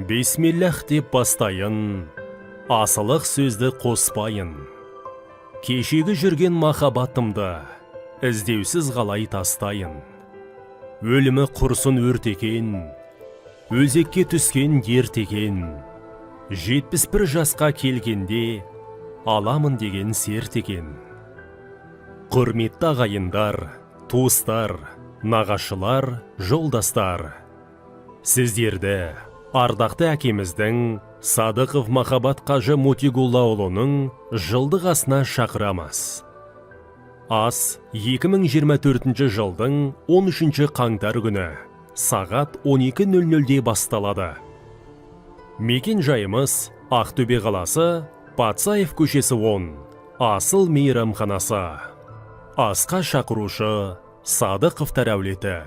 Бисмиллах деп бастайын, асылық сөзді қоспайын. Кешегі жүрген махаббатымды іздеусіз қалай тастайын. Өлімі құрсын өртекен, өзекке түскен ертекен. 71 жасқа келгенде аламын деген серт екен. Құрметті ағайындар, туыстар, нағашылар, жолдастар. Сіздерді ардақты әкеміздің Садықов Махаббат Қажы Мотигуллаұлының жылдық асына шақырамыз. Ас 2024 жылдың 13 қаңтар күні сағат 12:00-де басталады. Мекен жайымыз Ақтөбе қаласы, Патсаев көшесі 10, Асыл мейрамханасы. Асқа шақырушы Садықовтар әулеті.